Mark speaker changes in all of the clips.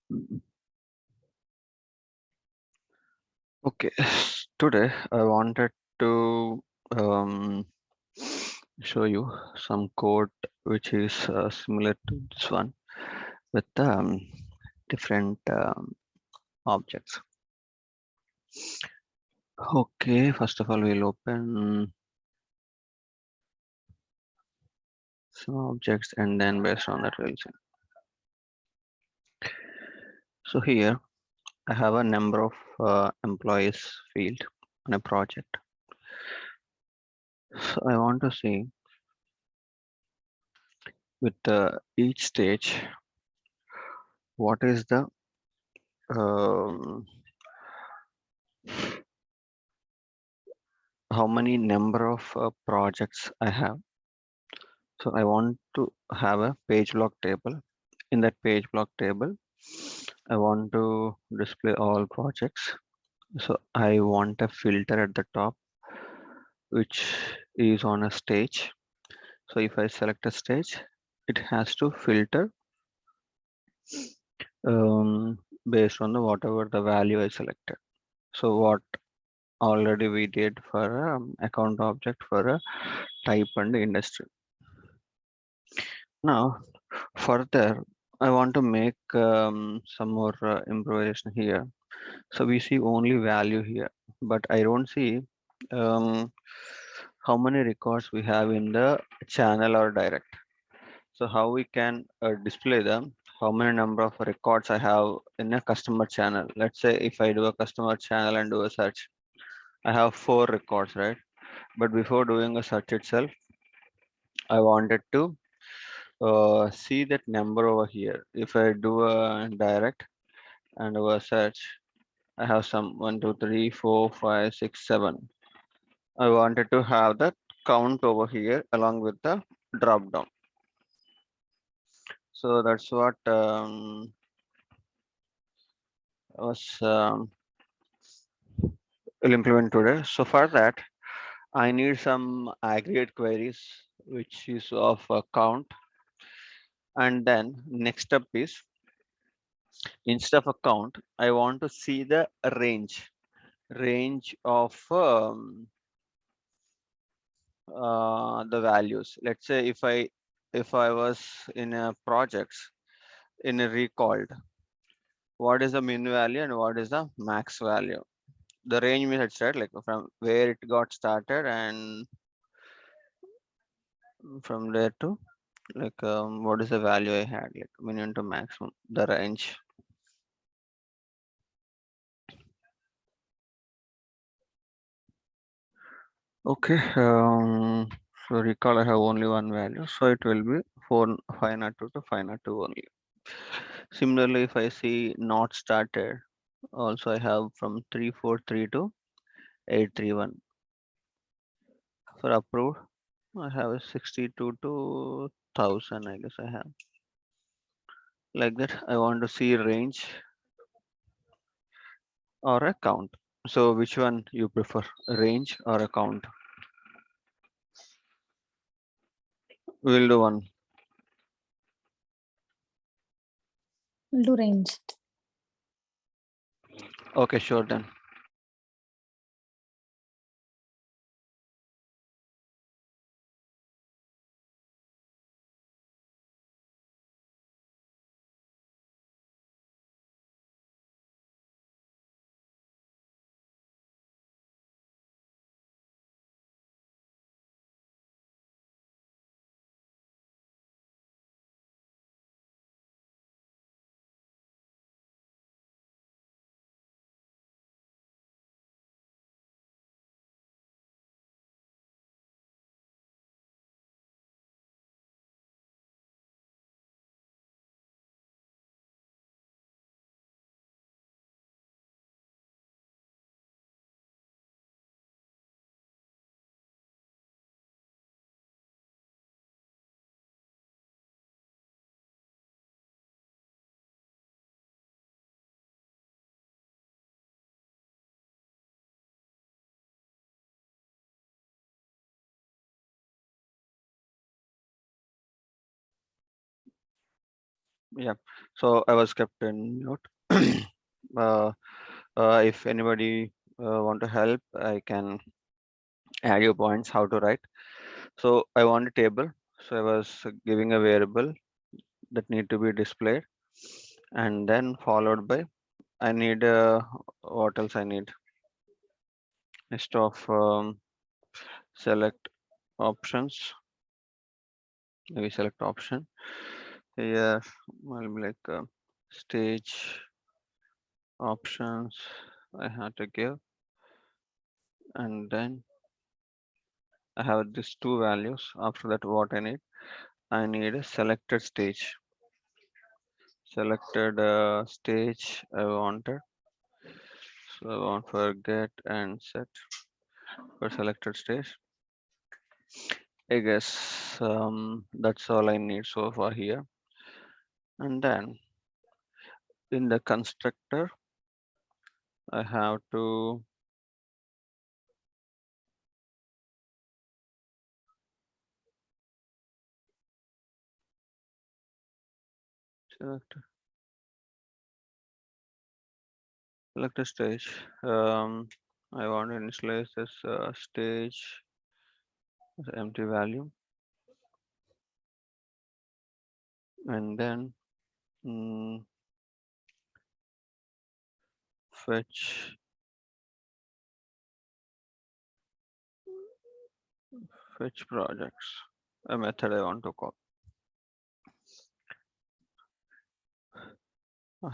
Speaker 1: Okay, today I wanted to show you some code which is similar to this one with different objects. Okay, first of all, we'll open some objects and then based on that we'll see. So here I have a number of employees field on a project. So I want to see with each stage what is the um, how many number of projects I have. So I want to have a page block table. In that page block table, I want to display all projects. So I want a filter at the top, which is on a stage. So if I select a stage, it has to filter based on the whatever the value I selected. So what already we did for account object for a type and industry. Now further, I want to make some more improvisation here. So we see only value here, but I don't see um, how many records we have in the channel or direct. So how we can display them, how many number of records I have in a customer channel. Let's say if I do a customer channel and do a search, I have 4 records, right? But before doing a search itself, I wanted to see that number over here. If I do a direct and do a search, I have some 1, 2, 3, 4, 5, 6, 7. I wanted to have that count over here along with the drop down. So that's what was will implement today. So for that, I need some aggregate queries, which is of a count. And then next step is instead of a count, I want to see the range of the values. Let's say if I was in a projects in a recalled, what is the min value and what is the max value? The range means it's right, like from where it got started and from there to like what is the value I had, like minimum to maximum, the range. Okay, so recall I have only one value, so it will be 502 to 502 only. Similarly, if I see not started, also I have from 343 to 831. For approved, I have a 62 to 1000, I guess I have. Like that, I want to see range or a count. So which one you prefer, range or a count? We'll do one.
Speaker 2: We'll do range.
Speaker 1: Okay, sure then. Yeah. So I was kept in mute. uh, if anybody want to help, I can add your points how to write. So I want a table. So I was giving a variable that need to be displayed, and then followed by I need what else I need? List of select options. Maybe select option. Here I'll be like stage options I have to give, and then I have these two values. After that, what I need a selected stage. Selected stage I wanted. So I want for get and set for selected stage. I guess that's all I need so far here. And then in the constructor, I have to select select a stage. I want to initialize this stage as empty value, and then mm, fetch fetch projects. A method I want to call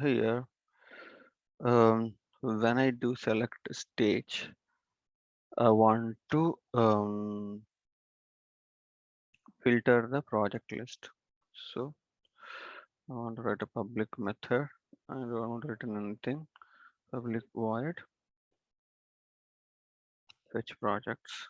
Speaker 1: here. When I do select stage, I want to filter the project list. So I want to write a public method. I don't want to write anything. Public void fetch projects.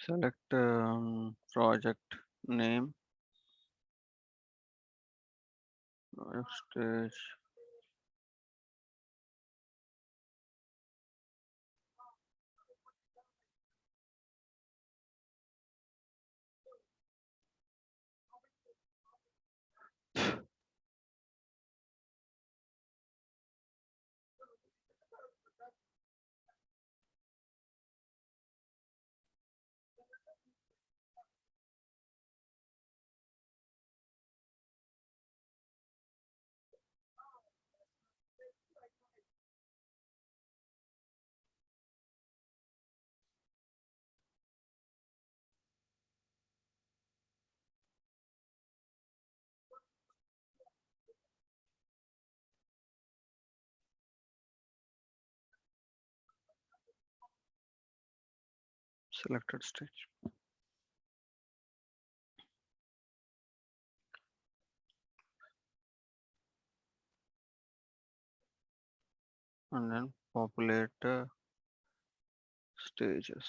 Speaker 1: Select project name, stage, selected stage. And then populate stages.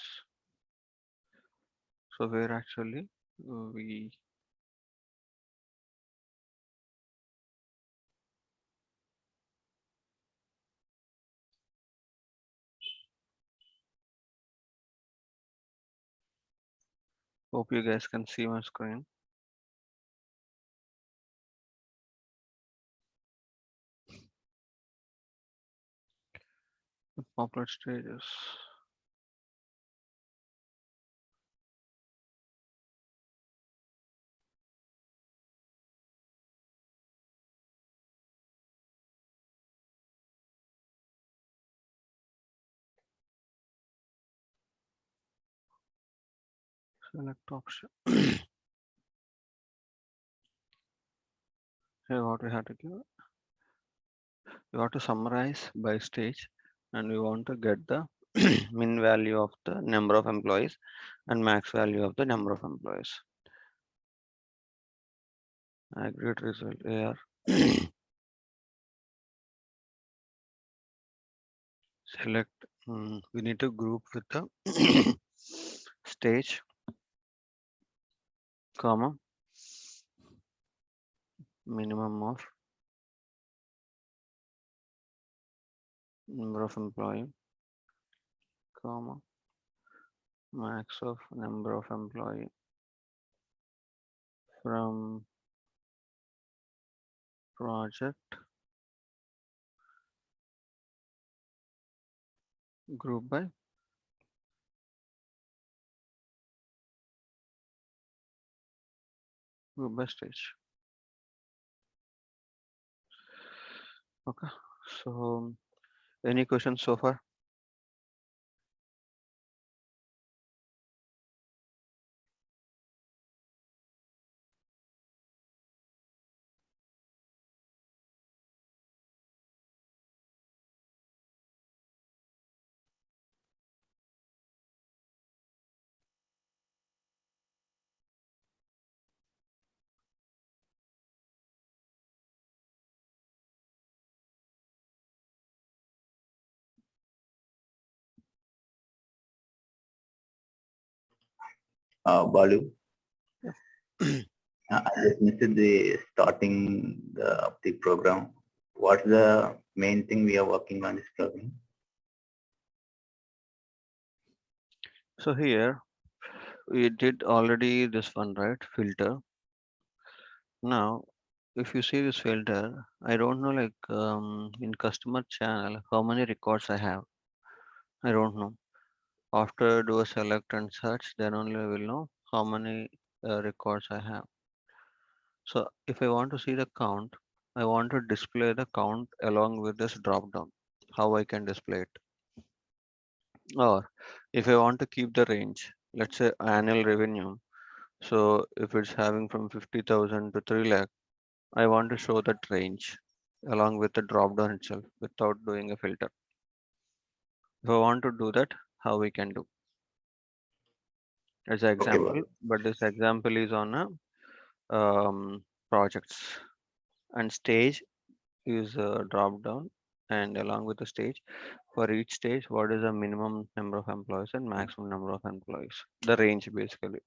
Speaker 1: So where actually we hope you guys can see my screen. Populate stages. Select option. Here what we have to give. We want to summarize by stage, and we want to get the min value of the number of employees and max value of the number of employees. Aggregate result here. Select. We need to group with the stage. comma, minimum of number of employee, comma, max of number of employee from project group by stage. Okay, so any questions so far?
Speaker 3: Balu,
Speaker 1: Yeah.
Speaker 3: I just missed the starting of the program. What's the main thing we are working on this program?
Speaker 1: So here we did already this one, right? Filter. Now, if you see this filter, I don't know like in customer channel how many records I have. I don't know. After do a select and search, then only I will know how many records I have. So if I want to see the count, I want to display the count along with this drop down. How I can display it? Or if I want to keep the range, let's say annual revenue. So if it's having from 50,000 to 3 lakh, I want to show that range along with the drop down itself without doing a filter. If I want to do that, how we can do? As an
Speaker 3: Okay,
Speaker 1: example,
Speaker 3: Balu.
Speaker 1: but this example is on a projects and stage is a drop down, and along with the stage, for each stage, what is the minimum number of employees and maximum number of employees? The range basically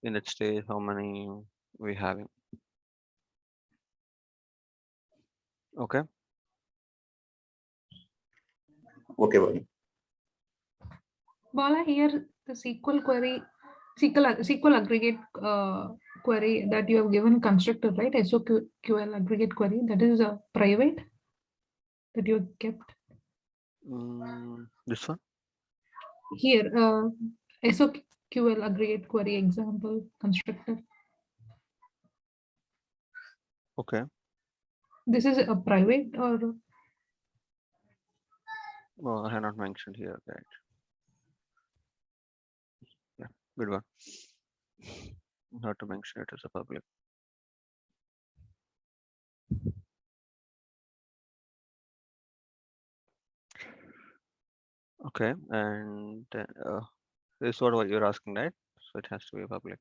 Speaker 1: in that stage, how many we having? Okay.
Speaker 3: Okay, Balu.
Speaker 4: Bala, here the SQL query, SQL aggregate query that you have given constructor, right? SOQL aggregate query, that is a private that you kept
Speaker 1: This one.
Speaker 4: here. SOQL aggregate query example constructor.
Speaker 1: Okay.
Speaker 4: This is a private or
Speaker 1: Well, I have not mentioned here, right? Yeah, good one. Not to mention it as a public. Okay, and this is what you're asking, right? So it has to be public.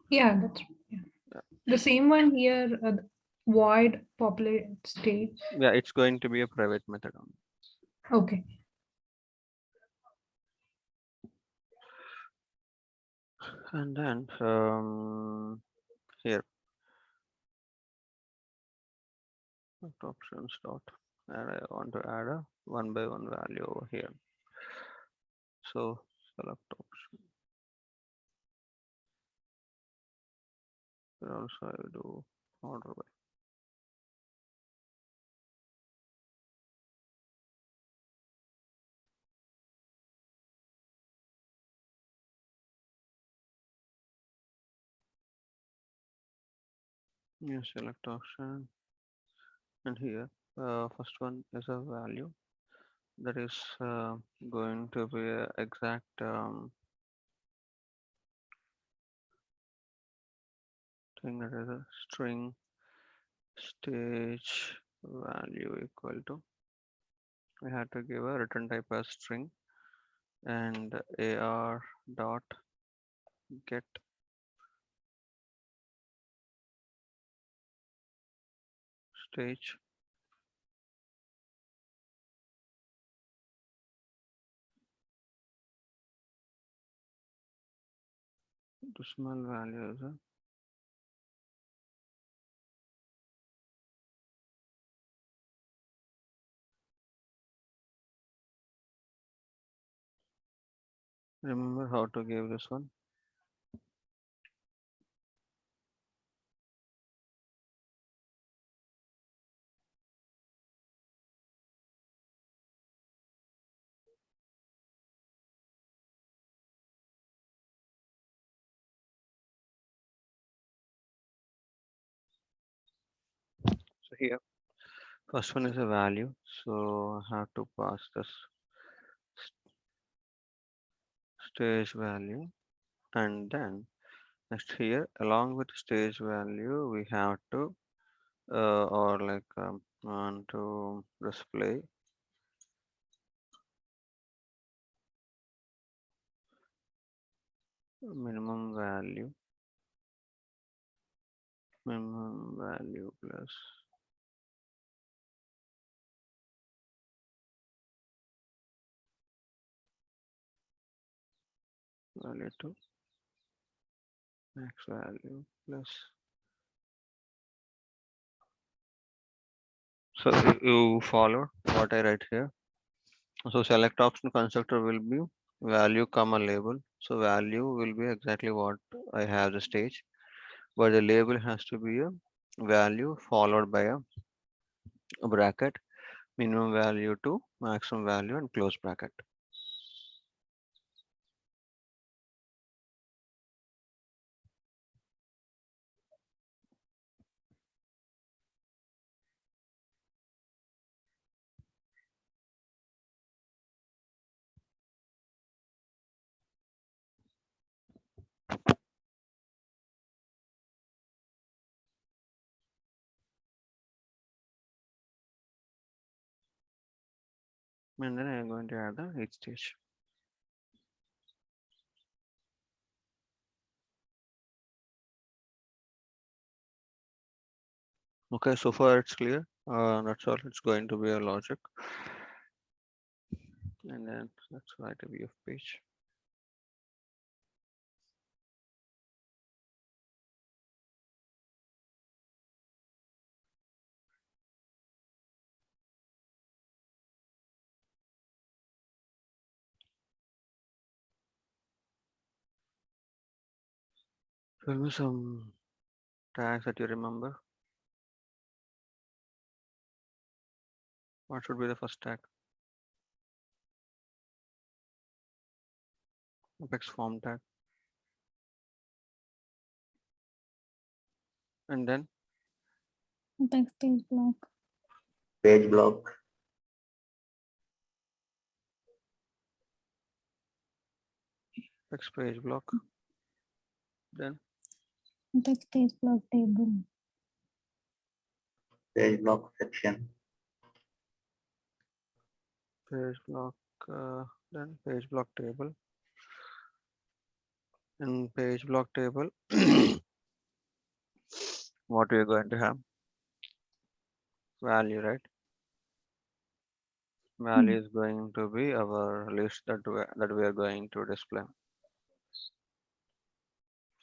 Speaker 4: yeah, that's yeah.
Speaker 1: Yeah,
Speaker 4: The same one here. Void populate state.
Speaker 1: yeah, it's going to be a private method only.
Speaker 4: Okay.
Speaker 1: And then here options dot, and I want to add a one by one value over here. So select option. Then also I will do order by. Yeah, select option, and here first one is a value that is going to be a exact thing, that is a string stage value equal to, we had to give a return type as string, and ar dot get stage decimal values. Remember how to give this one? So here, first one is a value. So I have to pass this stage value, and then next here, along with stage value, we have to or like want to display minimum value plus value to max value plus. So you follow what I write here. So select option constructor will be value comma label. So value will be exactly what I have the stage, but the label has to be a value followed by a bracket, minimum value to maximum value and close bracket. And then I'm going to add the each stage. Okay, so far it's clear. That's all. It's going to be a logic, and then let's write a view of page. Tell me some tags that you remember. What should be the first tag? Apex form tag, and then
Speaker 2: Backspace block.
Speaker 3: Page block.
Speaker 1: apex page block, then
Speaker 2: Backspace block table.
Speaker 3: Page block section.
Speaker 1: page block, then page block table. In page block table, what we are going to have? Value, right? Value is going to be our list that we are going to display.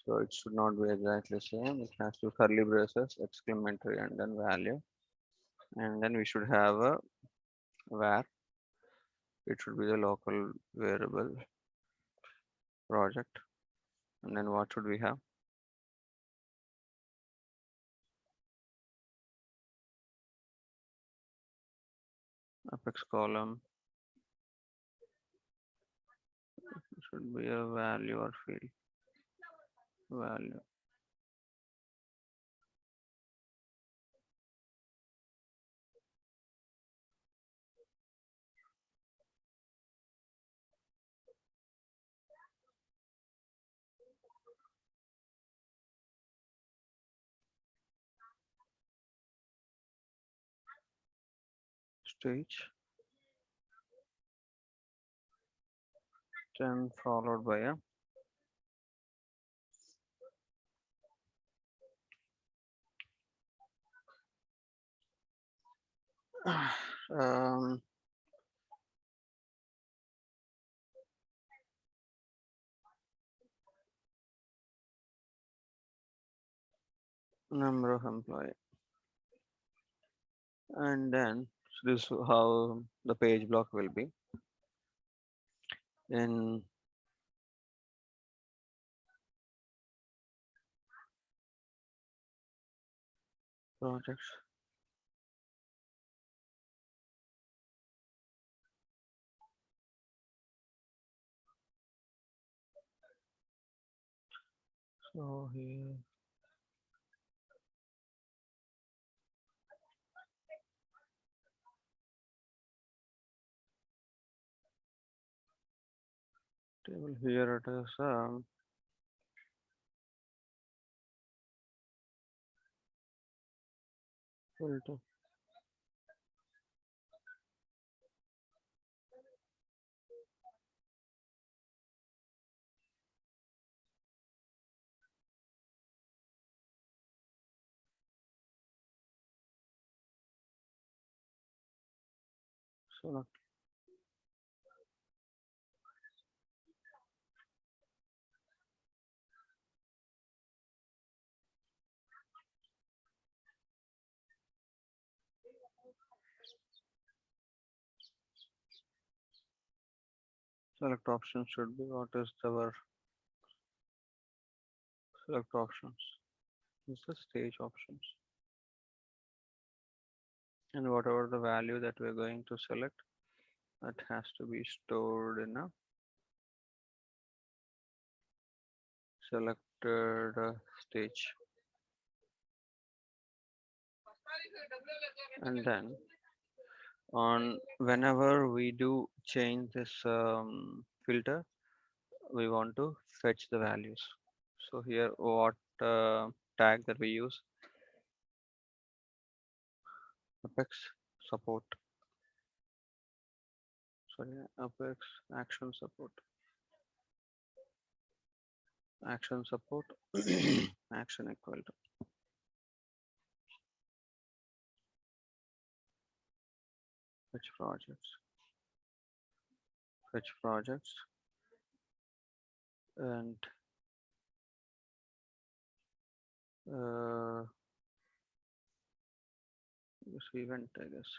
Speaker 1: So it should not be exactly same. It has to curly braces, exclamatory, and then value. And then we should have a var. It should be the local variable project. And then what should we have? Apex column should be a value or field value. Stage, then followed by a um, number of employee, and then this is how the page block will be in projects. So here table, here it is filter. Select select option should be what is our select options. Is the stage options, and whatever the value that we're going to select, that has to be stored in a selected stage. And then on whenever we do change this filter, we want to fetch the values. So here what tag that we use, apex support, sorry, apex action support, action support action equal to fetch projects, fetch projects, and uh, this event, I guess,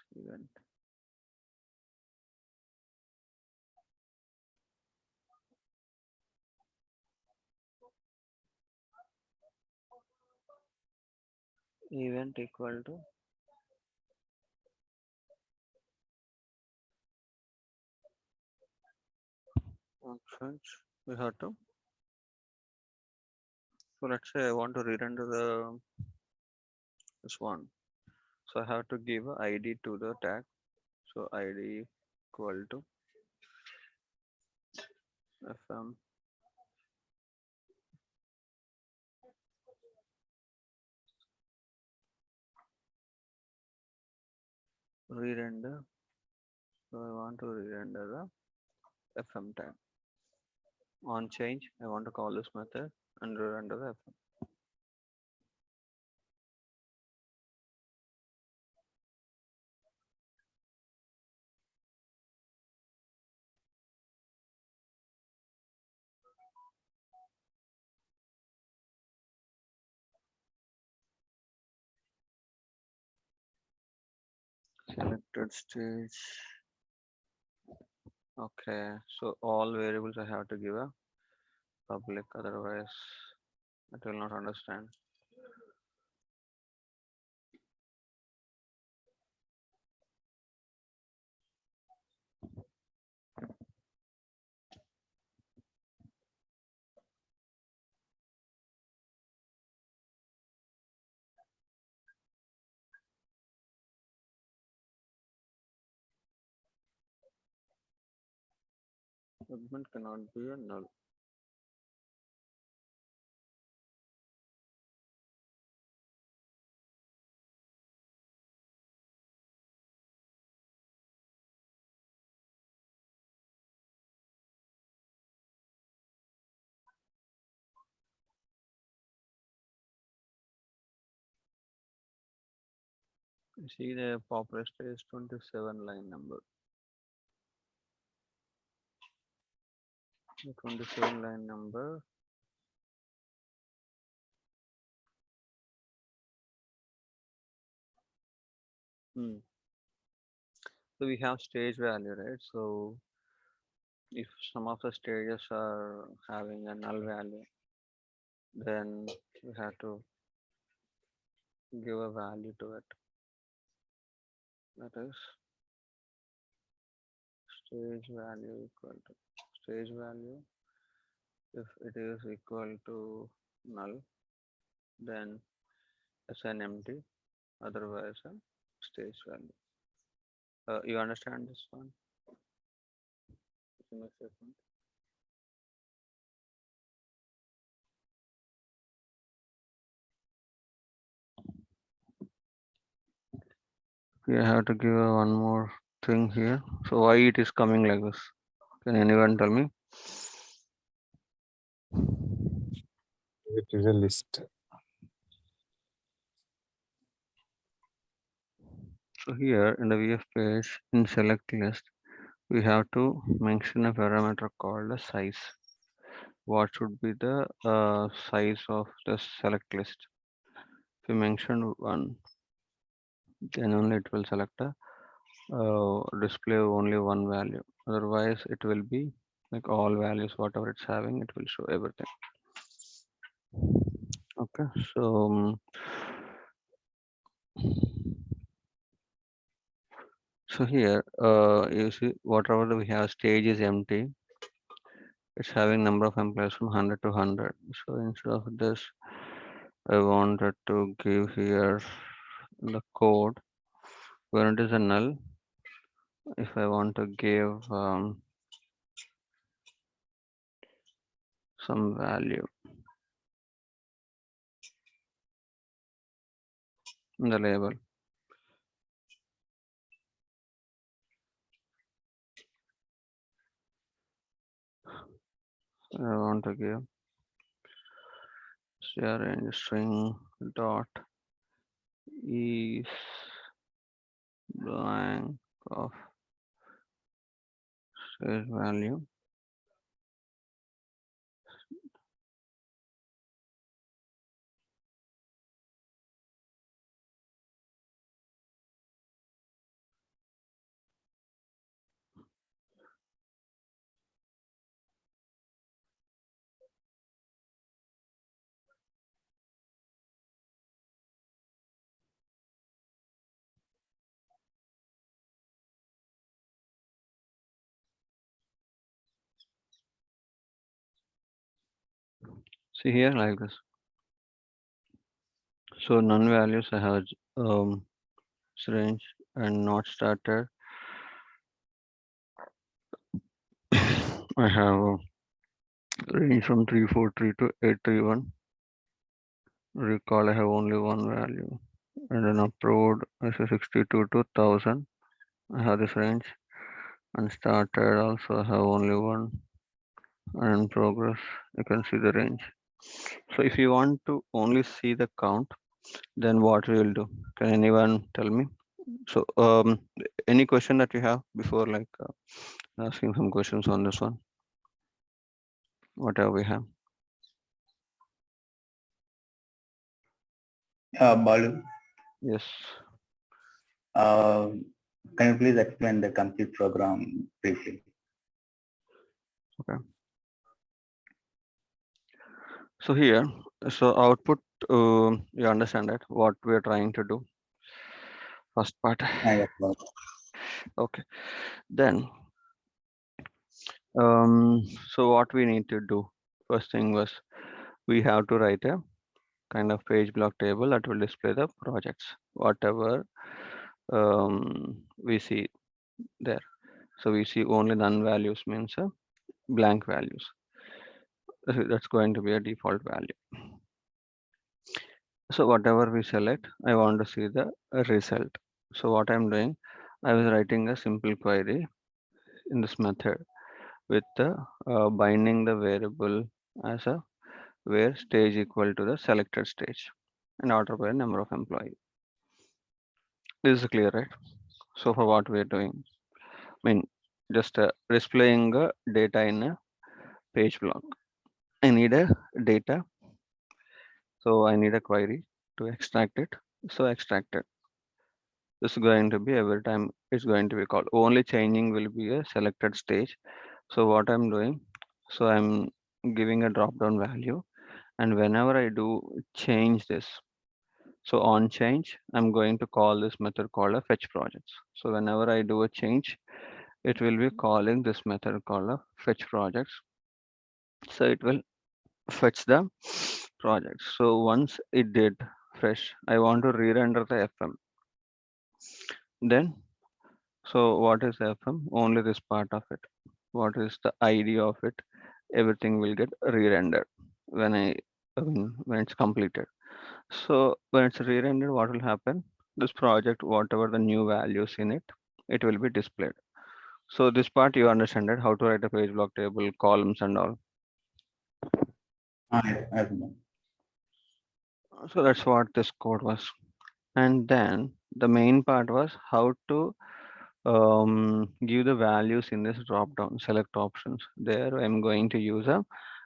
Speaker 1: event equal to fetch. We have to, so let's say I want to re-render the this one, so I have to give a ID to the tag. So ID equal to fm re-render. So I want to re-render the fm tag. On change, I want to call this method and re-render the fm. Selected stage. Okay, so all variables I have to give a public, otherwise it will not understand. Segment cannot be a null. You see the population is 27 line number. The 27 line number Hmm. So we have stage value, right? So if some of the stages are having a null value, then we have to give a value to it. That is stage value equal to stage value. If it is equal to null, then assign empty, otherwise a stage value. You understand this one? Give me a second. We have to give one more thing here. So why it is coming like this? Can anyone tell me?
Speaker 5: It is a list.
Speaker 1: So here in the VF page in select list, we have to mention a parameter called a size. What should be the size of the select list? If you mention 1, then only it will select a display only one value. Otherwise, it will be like all values, whatever it's having, it will show everything. Okay, so here you see whatever we have stage is empty. It's having number of employees from 100 to 100. So instead of this, I wanted to give here the code where it is a null. If I want to give some value in the label, I want to give range string dot is blank of stage value. See here like this. So none values I have range and not started. I have range from 343 to 831. Recall I have only one value. And then approved is a 62 to 1000. I have this range. And started also I have only one. And in progress you can see the range. So if you want to only see the count, then what we will do? Can anyone tell me? So any question that you have before like asking some questions on this one? Whatever we have.
Speaker 3: Balu,
Speaker 1: Yes.
Speaker 3: can you please explain the complete program briefly?
Speaker 1: Okay. So here, so output, you understand that what we are trying to do. First part.
Speaker 3: Yes, Balu.
Speaker 1: Okay. Then, so what we need to do? First thing was we have to write a kind of page block table that will display the projects, whatever we see there. So we see only none values means blank values. That's going to be a default value. So whatever we select, I want to see the result. So what I'm doing, I was writing a simple query in this method with the binding the variable as a where stage equal to the selected stage and order by number of employee. This is clear, right? So for what we're doing, I mean, just displaying data in a page block. I need a data, so I need a query to extract it. So extract it. This is going to be every time it's going to be called. Only changing will be a selected stage. So what I'm doing, so I'm giving a drop down value, and whenever I do change this, so on change, I'm going to call this method called a fetch projects. So whenever I do a change, it will be calling this method called a fetch projects. So it will fetch the projects. So once it did fetch, I want to re-render the FM. Then, so what is FM? Only this part of it. What is the ID of it? Everything will get re-rendered when when it's completed. So when it's re-rendered, what will happen? This project, whatever the new values in it, it will be displayed. So this part you understand it, how to write a page block table, columns and all.
Speaker 3: I know.
Speaker 1: So that's what this code was. And then the main part was how to give the values in this drop down, select options. There I'm going to use a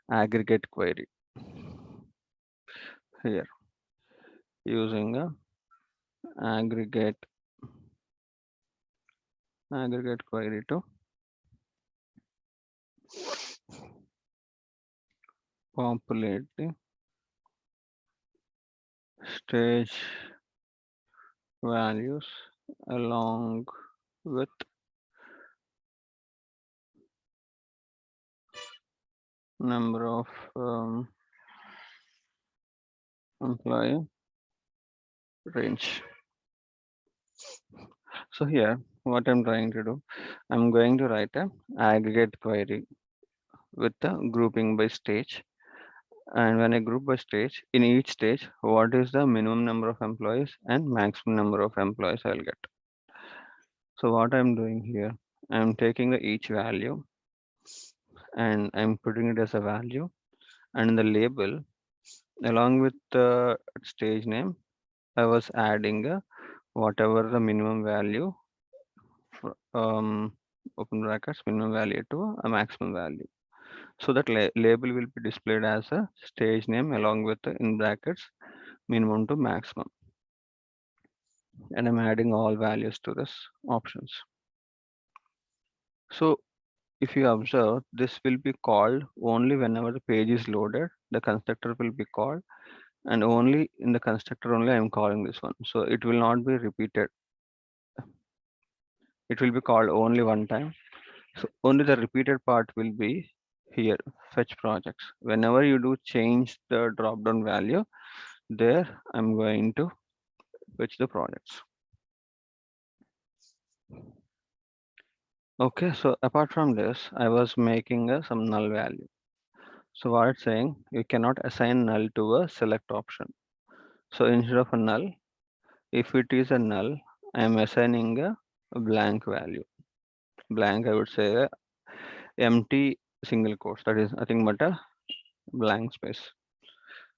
Speaker 1: aggregate query here, using a aggregate query to populate the stage values along with number of employee range. So here what I'm trying to do, I'm going to write a aggregate query with the grouping by stage. And when I group by stage, in each stage, what is the minimum number of employees and maximum number of employees I'll get. So what I'm doing here, I'm taking the each value and I'm putting it as a value, and in the label along with the stage name, I was adding a whatever the minimum value open brackets minimum value to a maximum value. So that label will be displayed as a stage name along with the in brackets minimum to maximum. And I'm adding all values to this options. So if you observe, this will be called only whenever the page is loaded, the constructor will be called, and only in the constructor only I'm calling this one. So it will not be repeated. It will be called only one time. So only the repeated part will be here, fetch projects. Whenever you do change the drop down value, there I'm going to fetch the projects. Okay, so apart from this, I was making some null value. So what it's saying, you cannot assign null to a select option. So instead of a null, if it is a null, I am assigning a blank value. Blank, I would say a empty single quotes. That is nothing but a blank space.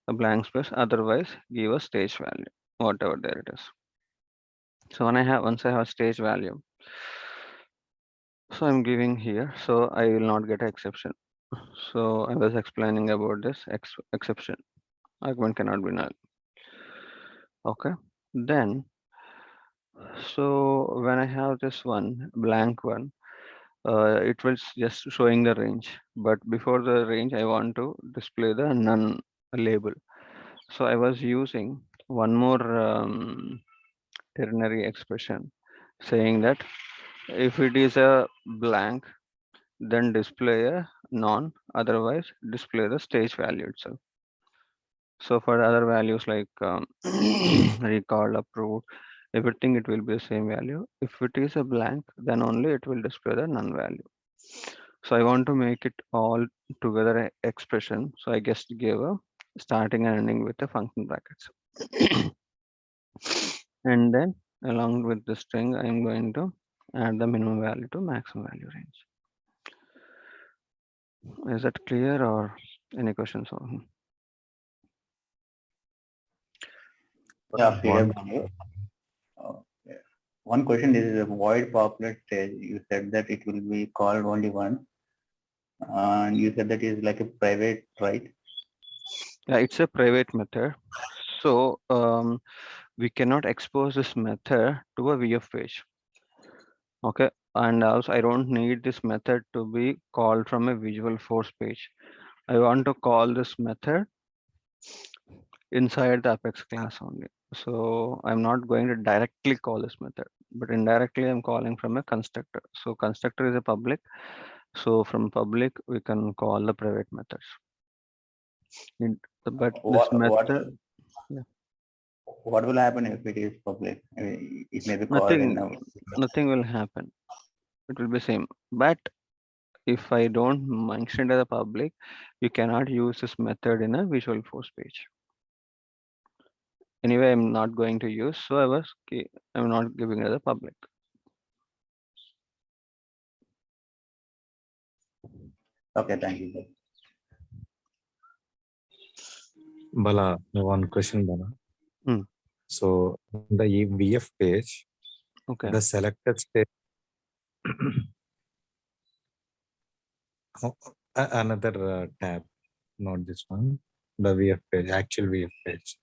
Speaker 1: A blank space. Otherwise, give a stage value, whatever there it is. So once I have stage value, so I'm giving here. So I will not get an exception. So I was explaining about this exception. Argument cannot be null. Okay. Then, so when I have this one blank one, it was just showing the range. But before the range, I want to display the none label. So I was using one more ternary expression saying that if it is a blank, then display a non, otherwise display the stage value itself. So for other values like recall, approved, everything it will be the same value. If it is a blank, then only it will display the none value. So I want to make it all together a expression. So I just gave a starting and ending with the function brackets. And then along with the string, I'm going to add the minimum value to maximum value range. Is that clear or any questions on?
Speaker 3: Yeah, clear.
Speaker 5: One,
Speaker 3: Okay. One question is a void populate stage. You said that it will be called only once. And you said that is like a private, right?
Speaker 1: Yeah, it's a private method. So we cannot expose this method to a VF page. Okay, and also I don't need this method to be called from a visual force page. I want to call this method inside the Apex class only. So I'm not going to directly call this method, but indirectly I'm calling from a constructor. So constructor is a public. So from public, we can call the private methods. But this method, yeah.
Speaker 3: What will happen if it is public? I mean, it may be called in
Speaker 1: Nothing will happen. It will be same. But if I don't mention it to the public, you cannot use this method in a visual force page. Anyway, I'm not going to use, so I'm not giving it to the public.
Speaker 3: Okay, thank you.
Speaker 5: Bala, one question, Bala.
Speaker 1: Hmm.
Speaker 5: So the VF page,
Speaker 1: Okay.
Speaker 5: the selected state, another tab, not this one, the VF page, actual VF page.